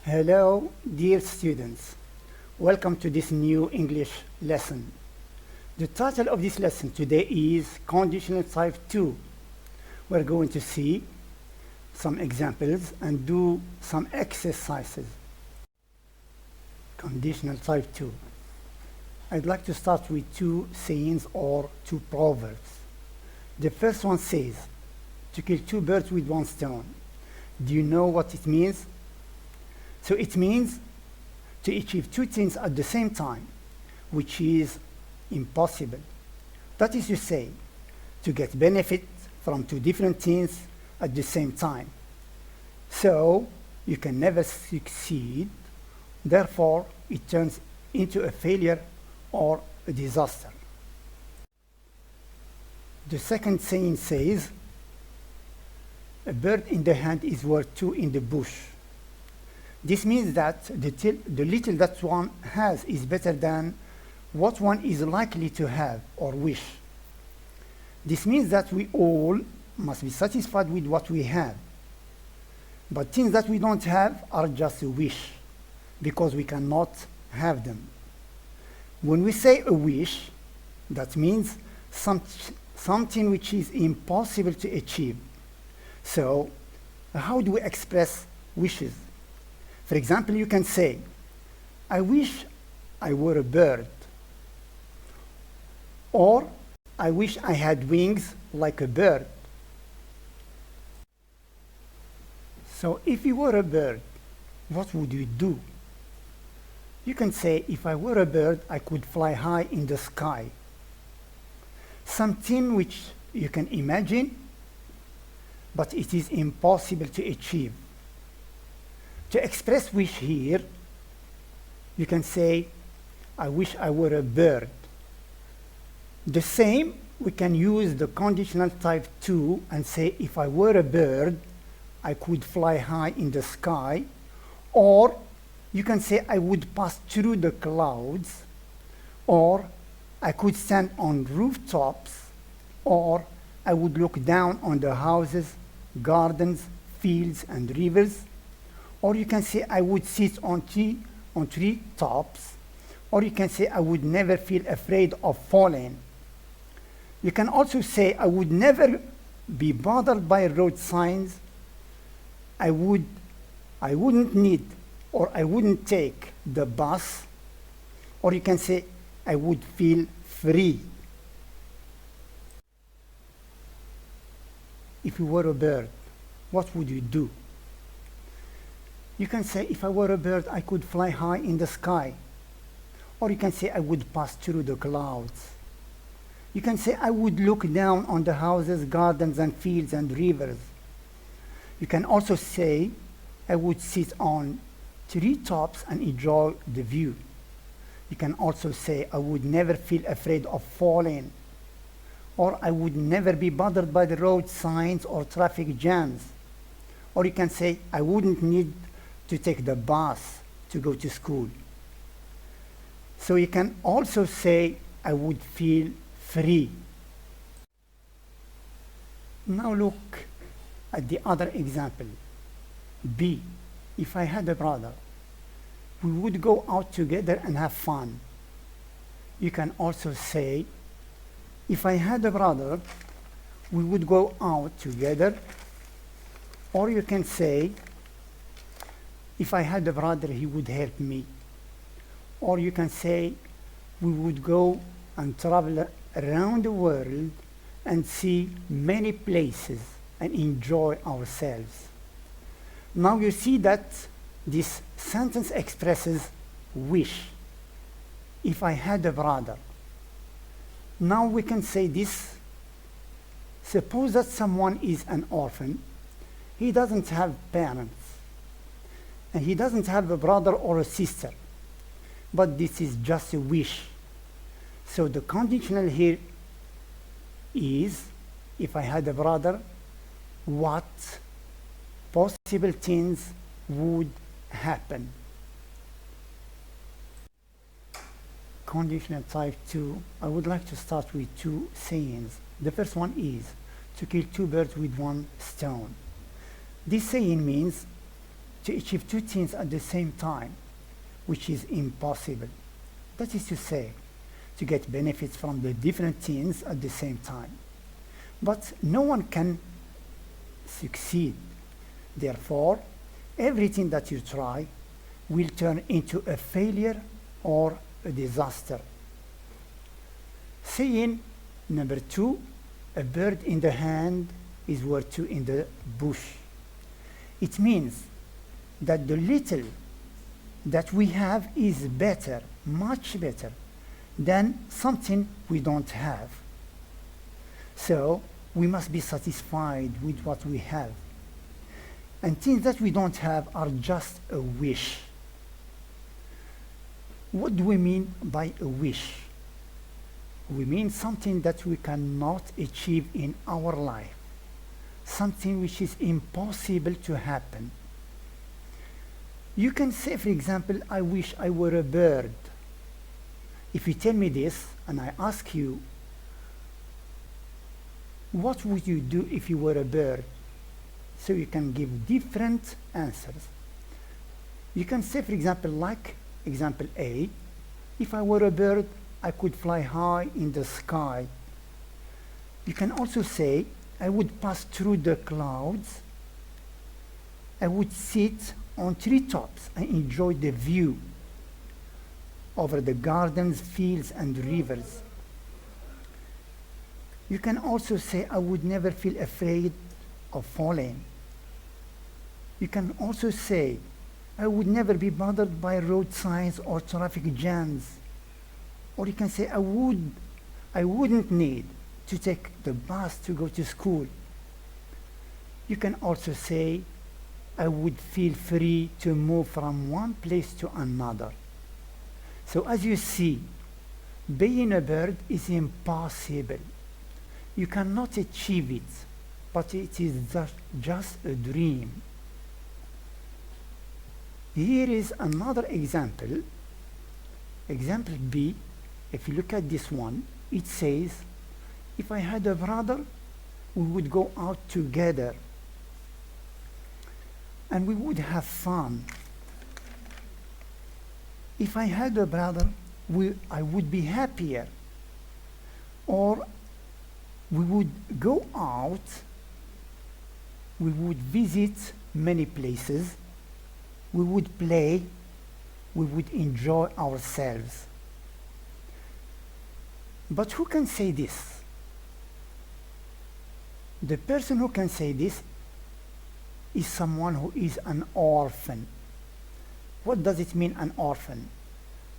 Hello, dear students. Welcome to this new English lesson. The title of this lesson today is Conditional Type 2. We're going to see some examples and do some exercises. Conditional Type 2. I'd like to start with two sayings or two proverbs. The first one says, to kill two birds with one stone. Do you know what it means? So it means to achieve two things at the same time, which is impossible. That is to say, to get benefit from two different things at the same time. So you can never succeed, therefore it turns into a failure or a disaster. The second saying says, a bird in the hand is worth two in the bush. This means that the little that one has is better than what one is likely to have or wish. This means that we all must be satisfied with what we have. But things that we don't have are just a wish, because we cannot have them. When we say a wish, that means something which is impossible to achieve. So, how do we express wishes? For example, you can say, I wish I were a bird. Or, I wish I had wings like a bird. So, if you were a bird, what would you do? You can say, if I were a bird, I could fly high in the sky. Something which you can imagine, but it is impossible to achieve. To express wish here, you can say, I wish I were a bird. The same, we can use the conditional type 2 and say, if I were a bird, I could fly high in the sky. Or you can say, I would pass through the clouds. Or I could stand on rooftops. Or I would look down on the houses, gardens, fields, and rivers. Or you can say, I would sit on tree tops. Or you can say, I would never feel afraid of falling. You can also say, I would never be bothered by road signs. I wouldn't need or I wouldn't take the bus. Or you can say, I would feel free. If you were a bird, what would you do? You can say, if I were a bird, I could fly high in the sky. Or you can say, I would pass through the clouds. You can say, I would look down on the houses, gardens, and fields and rivers. You can also say, I would sit on treetops and enjoy the view. You can also say, I would never feel afraid of falling. Or I would never be bothered by the road signs or traffic jams. Or you can say, I wouldn't need to take the bus to go to school. So you can also say, I would feel free. Now look at the other example. B. If I had a brother, we would go out together and have fun. You can also say, if I had a brother, we would go out together. Or you can say, if I had a brother, he would help me. Or you can say, we would go and travel around the world and see many places and enjoy ourselves. Now you see that this sentence expresses wish. If I had a brother. Now we can say this. Suppose that someone is an orphan. He doesn't have parents. And he doesn't have a brother or a sister. But this is just a wish. So the conditional here is, if I had a brother, what possible things would happen? Conditional type 2, I would like to start with two sayings. The first one is, to kill two birds with one stone. This saying means to achieve two things at the same time, which is impossible. That is to say, to get benefits from the different things at the same time. But no one can succeed. Therefore, everything that you try will turn into a failure or a disaster. Saying number 2, a bird in the hand is worth two in the bush. It means that the little that we have is better, much better, than something we don't have. So we must be satisfied with what we have. And things that we don't have are just a wish. What do we mean by a wish? We mean something that we cannot achieve in our life, something which is impossible to happen. You can say, for example, I wish I were a bird. If you tell me this and I ask you, what would you do if you were a bird? So you can give different answers. You can say, for example, like example A, if I were a bird, I could fly high in the sky. You can also say, I would pass through the clouds. I would sit on treetops and enjoy the view over the gardens, fields, and rivers. You can also say, I would never feel afraid of falling. You can also say, I would never be bothered by road signs or traffic jams. Or you can say, I wouldn't need to take the bus to go to school. You can also say, I would feel free to move from one place to another. So as you see, being a bird is impossible. You cannot achieve it, but it is just a dream. Here is another example. Example B, if you look at this one, it says, if I had a brother, we would go out together and we would have fun. If I had a brother, I would be happier. Or we would go out, we would visit many places, we would play, we would enjoy ourselves. But who can say this? The person who can say this is someone who is an orphan. What does it mean, an orphan?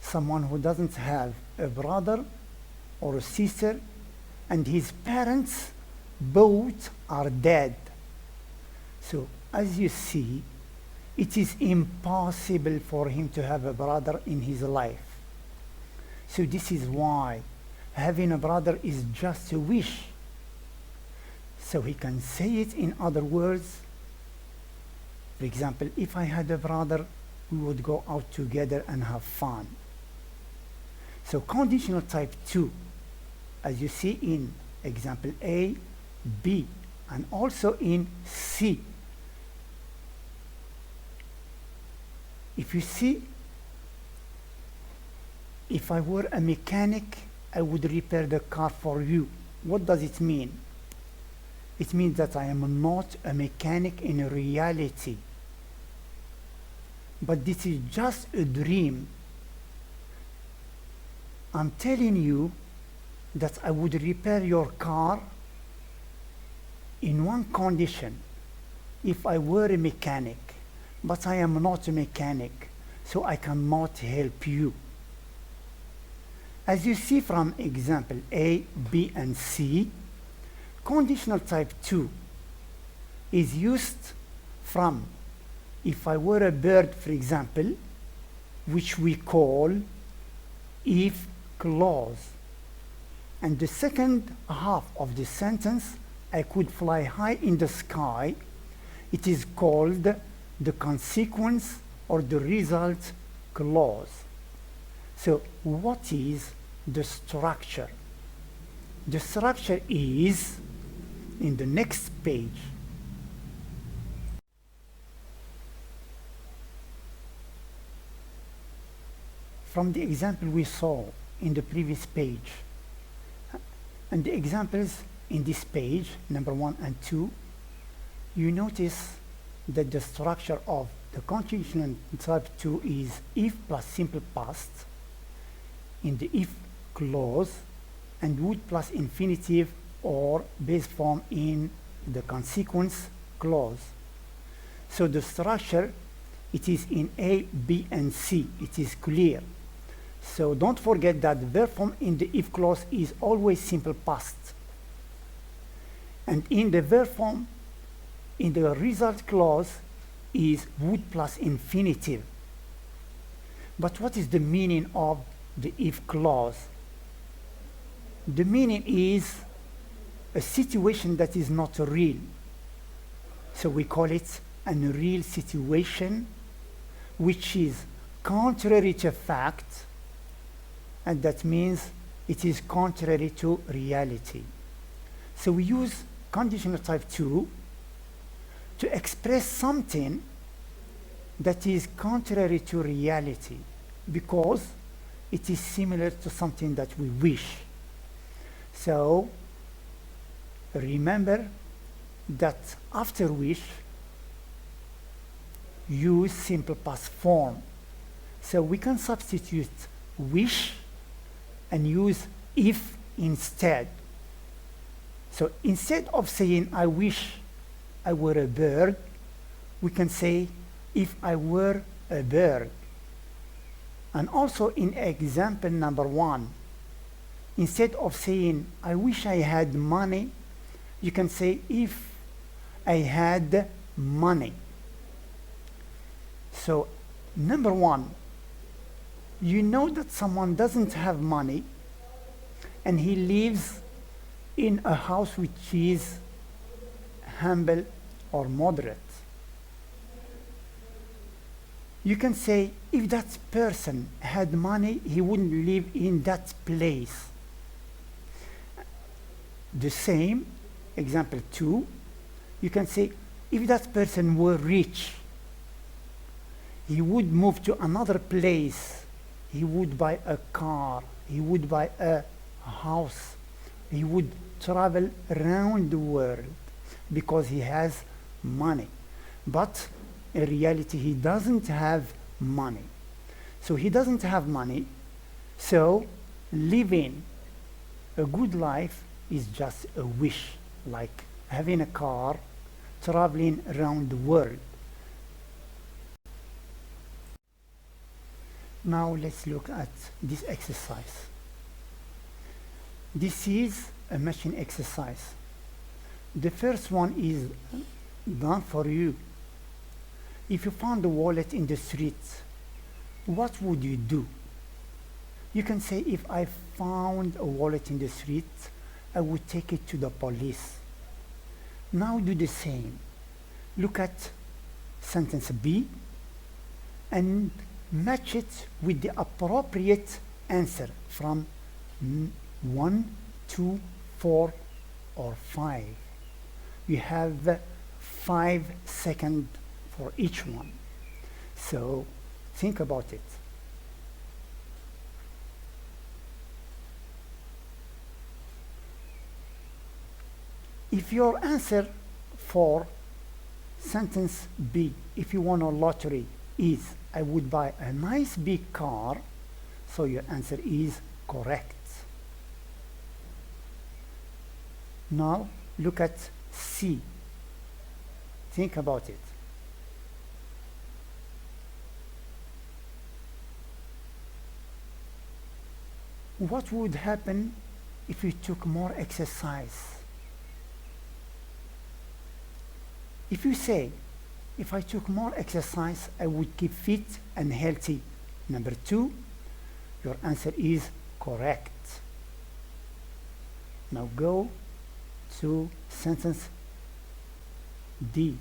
Someone who doesn't have a brother or a sister, and his parents both are dead. So as you see, it is impossible for him to have a brother in his life. So this is why having a brother is just a wish. So he can say it in other words. For example, if I had a brother, we would go out together and have fun. So conditional type 2, as you see in example A, B, and also in C. If you see, if I were a mechanic, I would repair the car for you. What does it mean? It means that I am not a mechanic in reality. But this is just a dream. I'm telling you that I would repair your car in one condition, if I were a mechanic. But I am not a mechanic, so I cannot help you. As you see from example A, B, and C, conditional type 2 is used from if I were a bird, for example, which we call if clause. And the second half of the sentence, I could fly high in the sky, it is called the consequence or the result clause. So what is the structure? The structure is in the next page. from the example we saw in the previous page, and the examples in this page, number 1 and 2, you notice that the structure of the conditional type 2 is if plus simple past in the if clause, and would plus infinitive or base form in the consequence clause. So the structure, it is in A, B, and C. It is clear. So don't forget that the verb form in the if clause is always simple past. And in the verb form in the result clause is would plus infinitive. But what is the meaning of the if clause? The meaning is a situation that is not real. So we call it an unreal situation, which is contrary to fact, and that means it is contrary to reality. So we use conditional type 2 to express something that is contrary to reality, because it is similar to something that we wish. So remember that after wish, use simple past form. So we can substitute wish and use if instead. So instead of saying I wish I were a bird, we can say if I were a bird. And also in example number 1, instead of saying I wish I had money, you can say if I had money. So number 1, you know that someone doesn't have money and he lives in a house which is humble or moderate. You can say if that person had money, he wouldn't live in that place. The same, example 2, you can say if that person were rich, he would move to another place, he would buy a car, he would buy a house, he would travel around the world because he has money. But in reality, he doesn't have money. So he doesn't have money, so living a good life is just a wish, like having a car, traveling around the world. Now let's look at this exercise. This is a machine exercise. The first one is done for you. If you found a wallet in the street, what would you do? You can say if I found a wallet in the street, I would take it to the police. Now do the same. Look at sentence B and match it with the appropriate answer from 1, 2, 4, or 5. You have 5 seconds for each one. So think about it. If your answer for sentence B, if you won a lottery, is I would buy a nice big car, so your answer is correct. Now look at C. Think about it. What would happen if you took more exercise? If you say, if I took more exercise, I would keep fit and healthy. Number 2, your answer is correct. Now go to sentence D.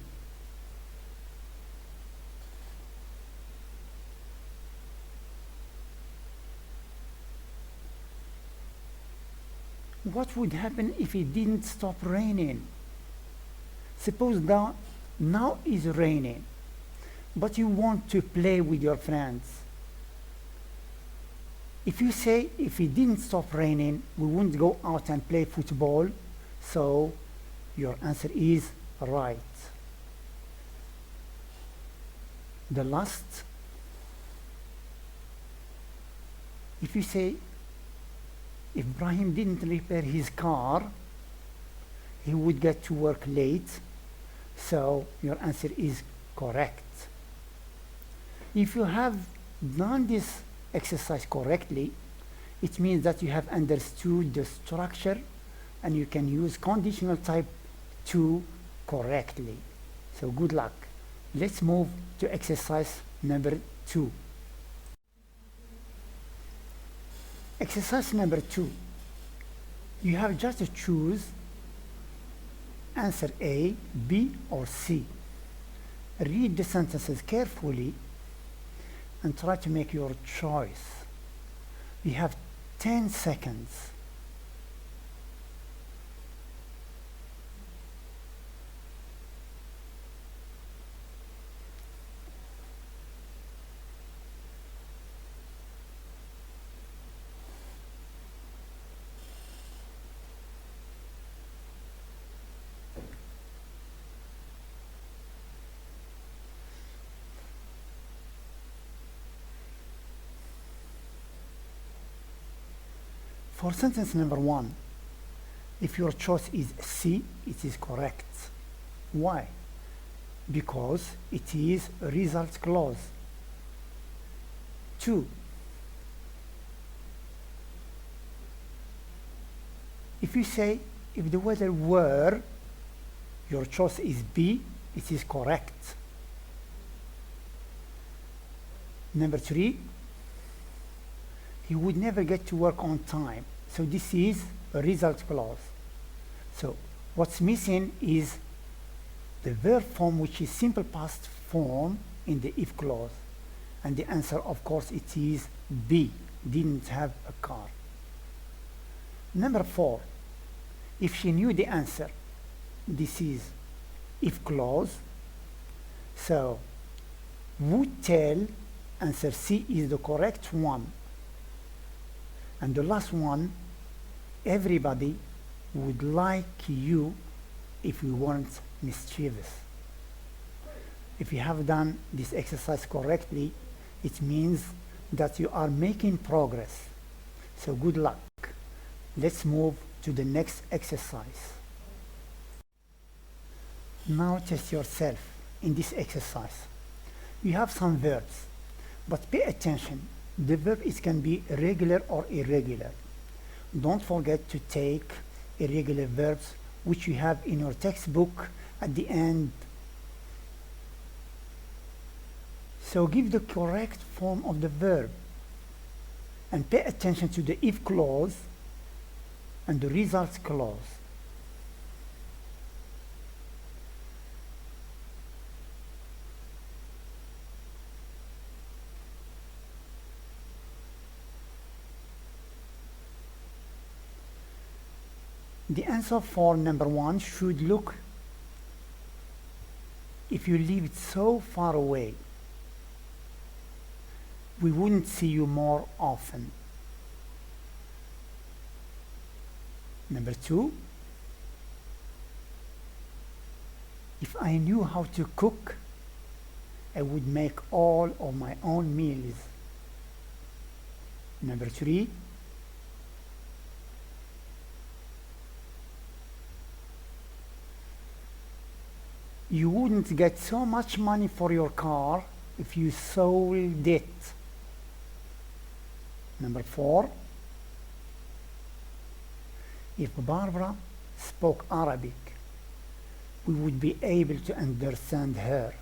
What would happen if it didn't stop raining? Suppose now it's raining, but you want to play with your friends. If you say if it didn't stop raining, we wouldn't go out and play football, so your answer is right. The last, if you say if Ibrahim didn't repair his car, he would get to work late, so your answer is correct. If you have done this exercise correctly, it means that you have understood the structure and you can use conditional type 2 correctly. So good luck. Let's move to exercise number 2. Exercise number 2. You have just to choose answer A, B, or C. Read the sentences carefully and try to make your choice. You have 10 seconds. For sentence number 1, if your choice is C, it is correct. Why? Because it is a result clause. 2, if you say if the weather were, your choice is B, it is correct. Number 3, he would never get to work on time. So this is a result clause. So what's missing is the verb form, which is simple past form in the if clause. And the answer, of course, it is B, didn't have a car. Number 4, if she knew the answer, this is if clause. So would tell, answer C is the correct one. And the last one, everybody would like you if you weren't mischievous. If you have done this exercise correctly, it means that you are making progress. So good luck. Let's move to the next exercise. Now test yourself in this exercise. You have some verbs, but pay attention. The verb can be regular or irregular. Don't forget to take irregular verbs which you have in your textbook at the end. So give the correct form of the verb and pay attention to the if clause and the result clause. The answer for number 1 should look, if you lived so far away, we wouldn't see you more often. Number 2, if I knew how to cook, I would make all of my own meals. Number 3, you wouldn't get so much money for your car if you sold it. Number 4, if Barbara spoke Arabic, we would be able to understand her.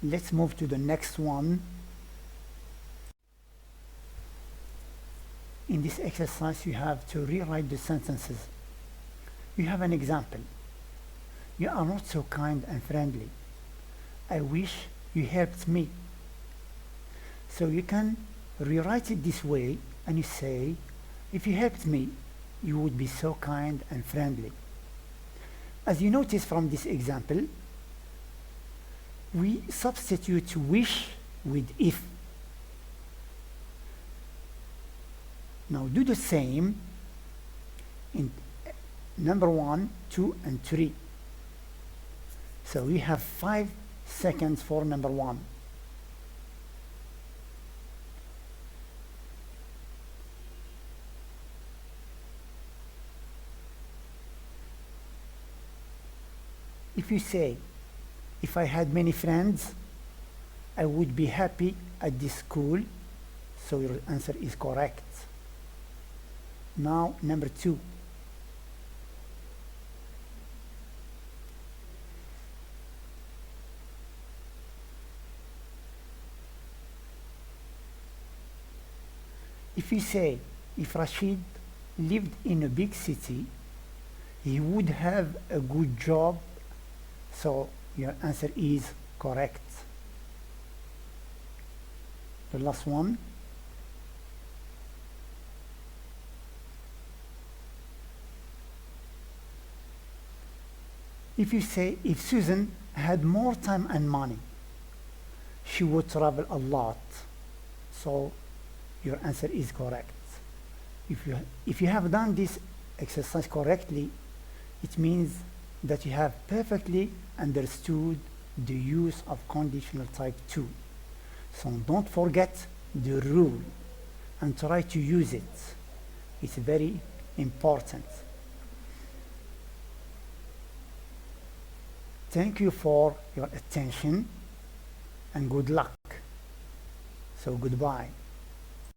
Let's move to the next one. In this exercise, you have to rewrite the sentences. You have an example. You are not so kind and friendly. I wish you helped me. So you can rewrite it this way and you say, if you helped me, you would be so kind and friendly. As you notice from this example, we substitute wish with if Now do the same in number 1, 2, and 3. So we have 5 seconds for number 1. If you say, if I had many friends, I would be happy at this school, so your answer is correct. Now, number 2. If you say, if Rashid lived in a big city, he would have a good job, so your answer is correct. The last one. If you say, if Susan had more time and money, she would travel a lot, so your answer is correct. If you have done this exercise correctly, it means that you have perfectly understood the use of conditional type 2. So don't forget the rule and try to use it. It's very important. Thank you for your attention and good luck. So goodbye.